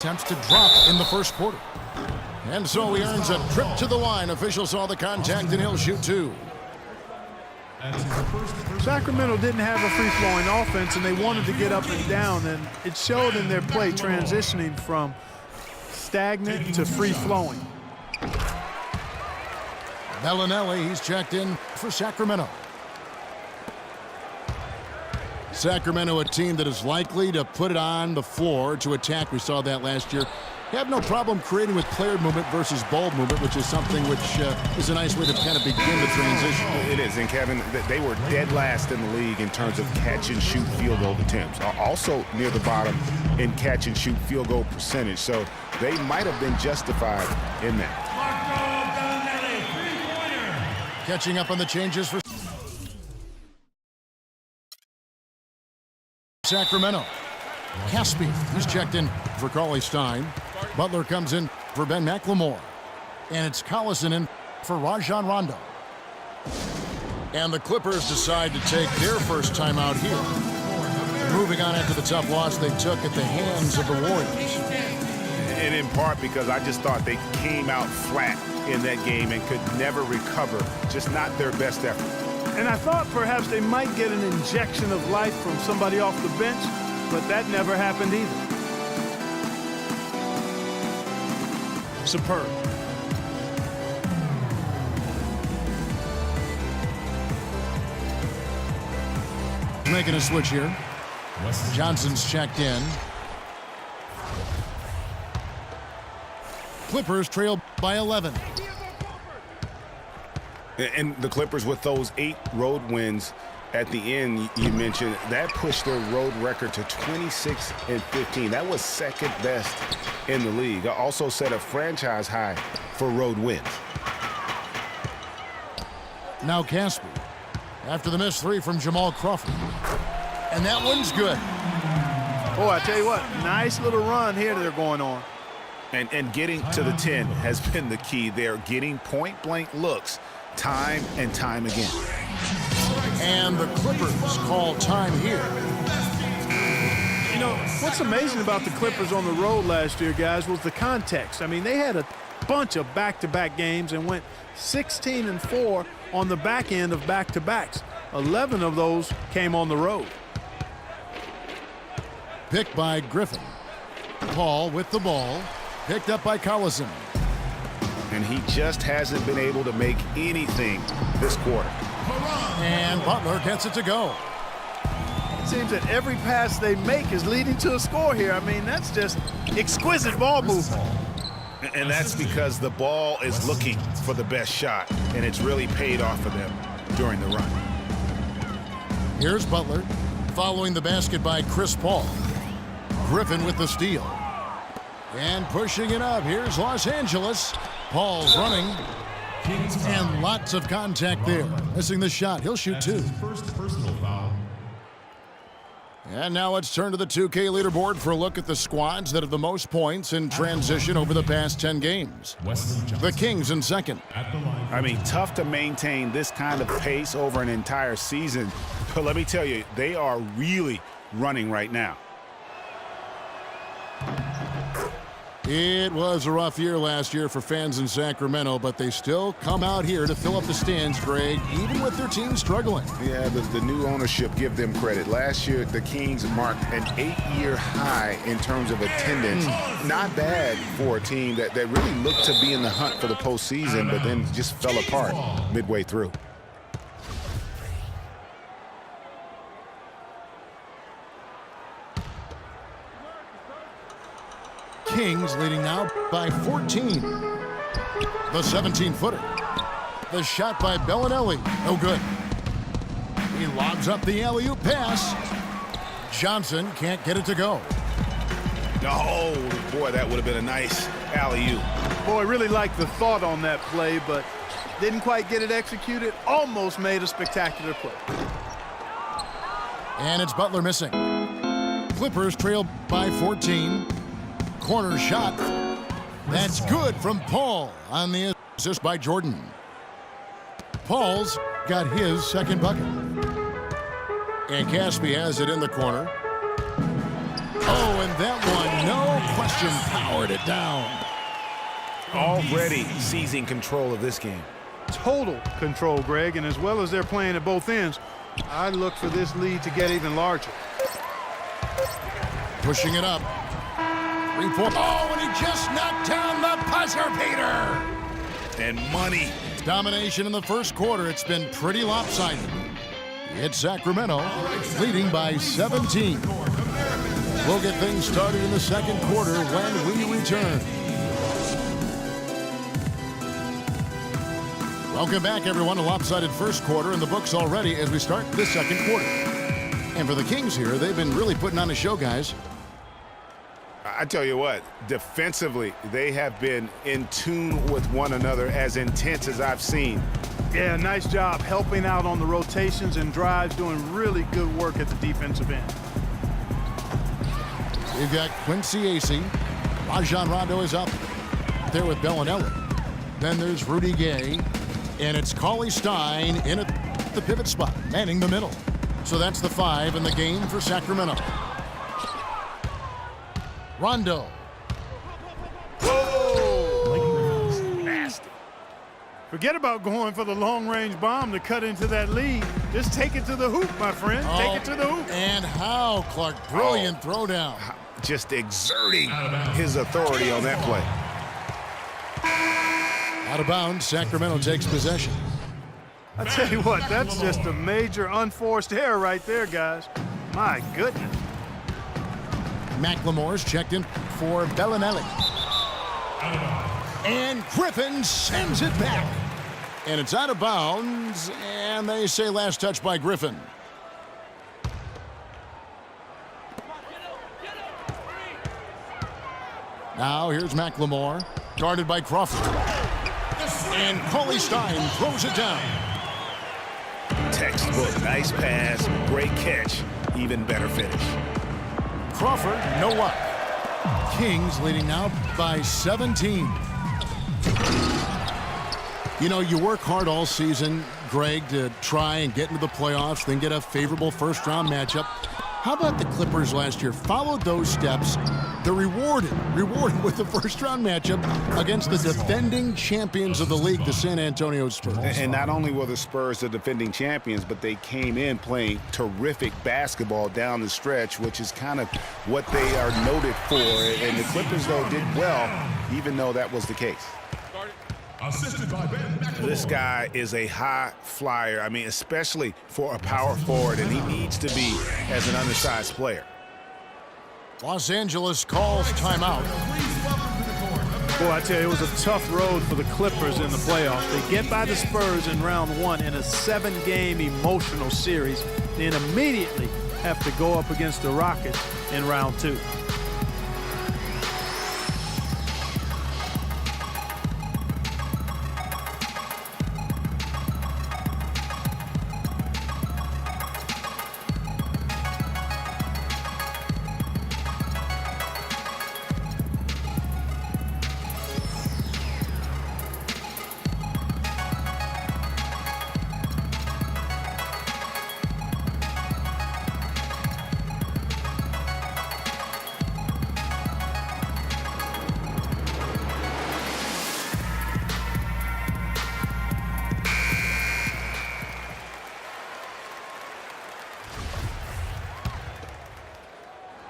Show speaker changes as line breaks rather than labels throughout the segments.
Attempts to drop in the first quarter. And so he earns a trip to the line. Officials saw the contact and he'll shoot two.
Sacramento didn't have a free-flowing offense, and they wanted to get up and down, and it showed in their play transitioning from stagnant to free-flowing.
Bellinelli, he's checked in for Sacramento. Sacramento, a team that is likely to put it on the floor to attack. We saw that last year. Have no problem creating with player movement versus ball movement, which is something which is a nice way to kind of begin the transition.
It is, and Kevin, they were dead last in the league in terms of catch-and-shoot field goal attempts. Also near the bottom in catch-and-shoot field goal percentage, so they might have been justified in that.
Catching up on the changes for Sacramento. Caspi, he's checked in for Cauley-Stein. Butler comes in for Ben McLemore. And it's Collison in for Rajon Rondo. And the Clippers decide to take their first time out here. Moving on after the tough loss they took at the hands of the Warriors.
And in part because I just thought they came out flat in that game and could never recover. Just not their best effort.
And I thought perhaps they might get an injection of life from somebody off the bench, but that never happened either. Superb.
Making a switch here. Johnson's checked in. Clippers trail by 11.
And the Clippers, with those 8 road wins at the end, you mentioned, that pushed their road record to 26-15. That was second best in the league. Also set a franchise high for road wins.
Now Caspi, after the missed 3 from Jamal Crawford. And that one's good.
Oh, I tell you what, nice little run here they're going on.
And getting to the 10 has been the key. They're getting point-blank looks time and time again.
And the Clippers call time here.
You know, what's amazing about the Clippers on the road last year, guys, was the context. I mean, they had a bunch of back-to-back games and went 16-4 on the back end of back-to-backs. 11 of those came on the road.
Picked by Griffin. Paul with the ball. Picked up by Collison.
And he just hasn't been able to make anything this quarter.
And Butler gets it to go.
It seems that every pass they make is leading to a score here. I mean, that's just exquisite ball movement.
And that's because the ball is looking for the best shot, and it's really paid off for them during the run.
Here's Butler, following the basket by Chris Paul. Griffin with the steal. And pushing it up, here's Los Angeles. Paul's running. And lots of contact there. Missing the shot, he'll shoot 2. And now let's turn to the 2K leaderboard for a look at the squads that have the most points in transition over the past 10 games. The Kings in second.
I mean, tough to maintain this kind of pace over an entire season. But let me tell you, they are really running right now.
It was a rough year last year for fans in Sacramento, but they still come out here to fill up the stands, Greg, even with their team struggling.
Yeah, the new ownership, give them credit. Last year, the Kings marked an 8-year high in terms of attendance. Not bad for a team that really looked to be in the hunt for the postseason, but then just fell apart midway through.
Kings leading now by 14. The 17-footer. The shot by Bellinelli. No good. He lobs up the alley-oop pass. Johnson can't get it to go.
Oh, boy, that would have been a nice alley-oop.
Boy, really liked the thought on that play, but didn't quite get it executed. Almost made a spectacular play.
And it's Butler missing. Clippers trail by 14. Corner shot. That's good from Paul on the assist by Jordan. Paul's got his second bucket. And Caspi has it in the corner. Oh, and that one, no question. Christian powered it down.
Already seizing control of this game.
Total control, Greg, and as well as they're playing at both ends, I look for this lead to get even larger.
Pushing it up. 3-point. Oh, and he just knocked down the buzzer beater.
And money.
Domination in the first quarter. It's been pretty lopsided. It's Sacramento leading by 17. We'll get things started in the second quarter when we return. Welcome back, everyone. A lopsided first quarter in the books already as we start the second quarter. And for the Kings here, they've been really putting on a show, guys.
I tell you what, defensively, they have been in tune with one another, as intense as I've seen.
Yeah, nice job helping out on the rotations and drives, doing really good work at the defensive end.
We've got Quincy Acey. Rajon Rondo is up there with Bellinelli. Then there's Rudy Gay. And it's Cauley Stein in at the pivot spot, manning the middle. So that's the 5 in the game for Sacramento. Rondo.
Whoa! Nasty.
Forget about going for the long-range bomb to cut into that lead. Just take it to the hoop, my friend. Take it to the hoop.
And how, Clark. Brilliant throwdown.
Just exerting his authority on that play.
Out of bounds, Sacramento takes possession.
I tell you what, that's just a major unforced error right there, guys. My goodness.
McLemore's checked in for Bellinelli. And Griffin sends it back. And it's out of bounds, and they say last touch by Griffin. Now here's McLemore, guarded by Crawford. And Cauley Stein throws it down.
Textbook, nice pass, great catch, even better finish.
Crawford, no luck. Kings leading now by 17. You know, you work hard all season, Greg, to try and get into the playoffs, then get a favorable first-round matchup. How about the Clippers last year? Followed those steps. They're rewarded with the first-round matchup against the defending champions of the league, the San Antonio Spurs.
And not only were the Spurs the defending champions, but they came in playing terrific basketball down the stretch, which is kind of what they are noted for. And the Clippers, though, did well, even though that was the case.
Assisted by Ben McLemore.
This guy is a high flyer. I mean, especially for a power forward, and he needs to be as an undersized player.
Los Angeles calls timeout.
Boy, I tell you, it was a tough road for the Clippers in the playoffs. They get by the Spurs in round 1 in a 7-game emotional series, then immediately have to go up against the Rockets in round 2.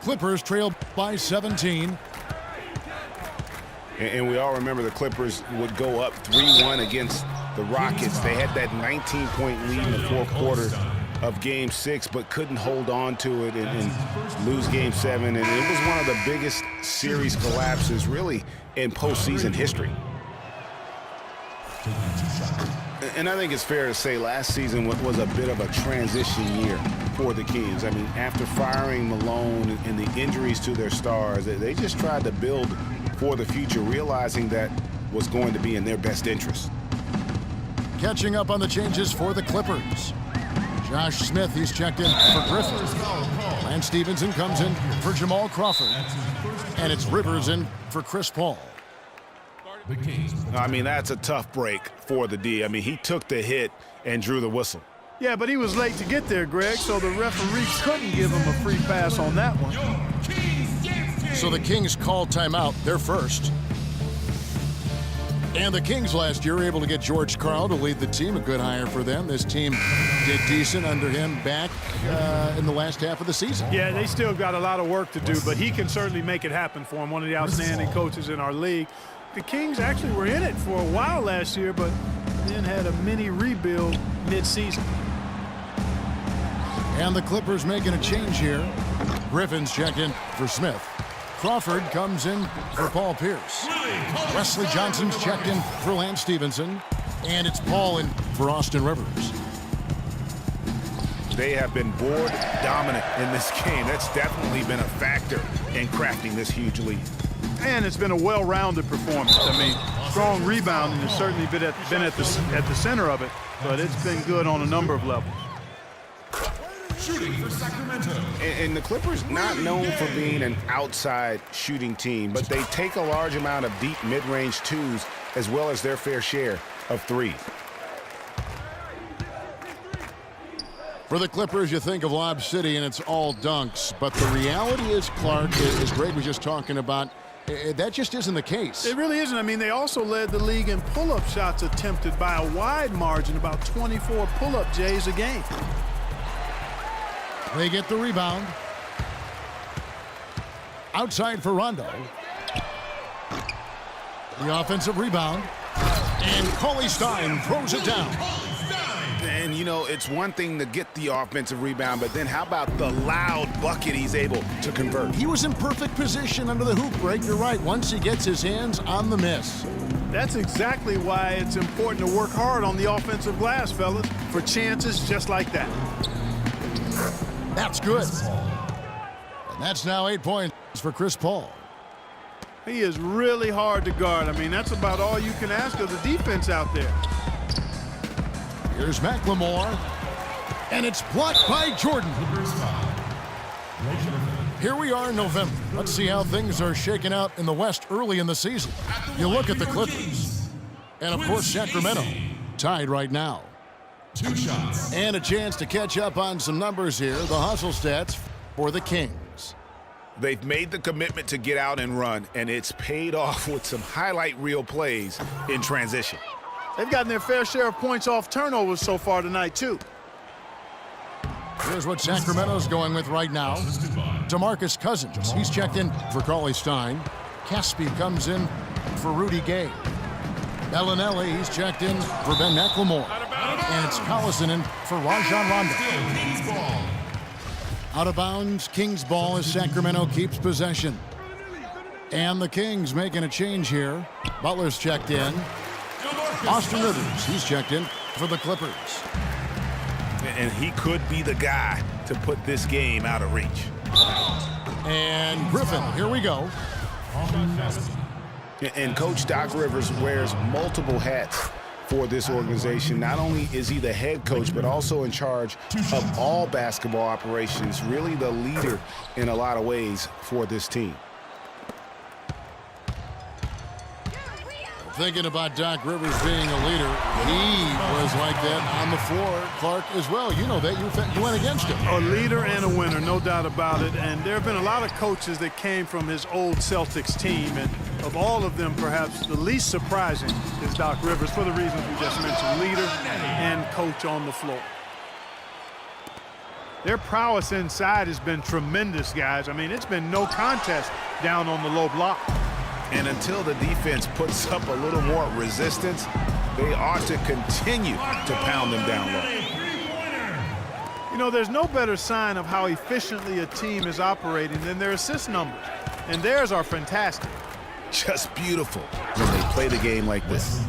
Clippers trail by 17.
And we all remember the Clippers would go up 3-1 against the Rockets. They had that 19-point lead in the fourth quarter of Game 6, but couldn't hold on to it and lose Game 7. And it was one of the biggest series collapses, really, in postseason history. And I think it's fair to say last season was a bit of a transition year for the Kings. I mean, after firing Malone and the injuries to their stars, they just tried to build for the future, realizing that was going to be in their best interest.
Catching up on the changes for the Clippers. Josh Smith, he's checked in for Griffin. Lance Stevenson comes in for Jamal Crawford. And it's Rivers in for Chris Paul.
I mean, that's a tough break for the D. I mean, he took the hit and drew the whistle.
Yeah, but he was late to get there, Greg, so the referee couldn't give him a free pass on that one.
So the Kings call timeout. They're first. And the Kings last year were able to get George Karl to lead the team. A good hire for them. This team did decent under him back in the last half of the season.
Yeah, they still got a lot of work to do, but he can certainly make it happen for him. One of the outstanding coaches in our league. The Kings actually were in it for a while last year, but then had a mini rebuild mid-season.
And the Clippers making a change here. Griffin's checked in for Smith. Crawford comes in for Paul Pierce. Wesley Johnson's checked in for Lance Stevenson. And it's Paul in for Austin Rivers.
They have been board dominant in this game. That's definitely been a factor in crafting this huge lead.
And it's been a well-rounded performance. I mean, strong rebounding has certainly been at the center of it, but it's been good on a number of levels.
Shooting for Sacramento.
And the Clippers not known for being an outside shooting team, but they take a large amount of deep mid-range twos as well as their fair share of threes.
For the Clippers, you think of Lob City and it's all dunks, but the reality is, Clark, as Greg was just talking about, that just isn't the case.
It really isn't. I mean, they also led the league in pull-up shots attempted by a wide margin, about 24 pull-up Jays a game.
They get the rebound. Outside for Rondo. The offensive rebound. And Cauley Stein throws it down.
And, you know, it's one thing to get the offensive rebound, but then how about the loud bucket he's able to convert?
He was in perfect position under the hoop break. You're right. Once he gets his hands on the miss.
That's exactly why it's important to work hard on the offensive glass, fellas, for chances just like that.
That's good. And that's now 8 points for Chris Paul.
He is really hard to guard. I mean, that's about all you can ask of the defense out there.
Here's McLemore. And it's blocked by Jordan. Here we are in November. Let's see how things are shaking out in the West early in the season. You look at the Clippers. And, of course, Sacramento tied right now.
2 shots.
And a chance to catch up on some numbers here. The hustle stats for the Kings.
They've made the commitment to get out and run, and it's paid off with some highlight reel plays in transition.
They've gotten their fair share of points off turnovers so far tonight, too.
Here's what Sacramento's going with right now. DeMarcus Cousins, he's checked in for Cauley Stein. Caspi comes in for Rudy Gay. Bellinelli, he's checked in for Ben McLemore. And it's Collison in for Rajon Rondo. Out of bounds, Kings ball as Sacramento keeps possession. And the Kings making a change here. Butler's checked in. Austin Rivers, he's checked in for the Clippers.
And he could be the guy to put this game out of reach.
And Griffin, here we go.
And Coach Doc Rivers wears multiple hats for this organization. Not only is he the head coach, but also in charge of all basketball operations, really the leader in a lot of ways for this team.
Thinking about Doc Rivers being a leader, he was like that on the floor, Clark, as well. You know that. You went against him.
A leader and a winner, no doubt about it. And there have been a lot of coaches that came from his old Celtics team. And of all of them, perhaps the least surprising is Doc Rivers for the reasons we just mentioned, leader and coach on the floor. Their prowess inside has been tremendous, guys. I mean, it's been no contest down on the low block.
And until the defense puts up a little more resistance, they ought to continue to pound them down low.
You know, there's no better sign of how efficiently a team is operating than their assist numbers. And theirs are fantastic.
Just beautiful when they play the game like this.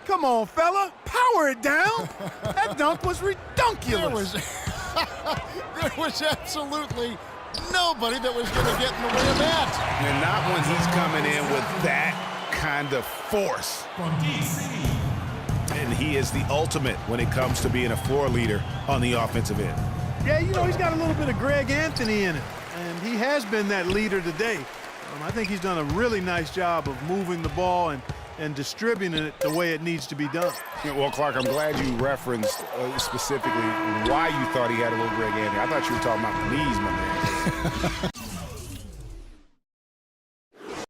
Come on, fella. Power it down. That dunk was redunculous.
There was absolutely nobody that was going to get in the way of that.
And not when he's coming in with that kind of force. And he is the ultimate when it comes to being a floor leader on the offensive end.
Yeah, you know, he's got a little bit of Greg Anthony in him. And he has been that leader today. I think he's done a really nice job of moving the ball and distributing it the way it needs to be done.
Yeah, well, Clark, I'm glad you referenced specifically why you thought he had a little Greg Anthony. I thought you were talking about the knees, my man.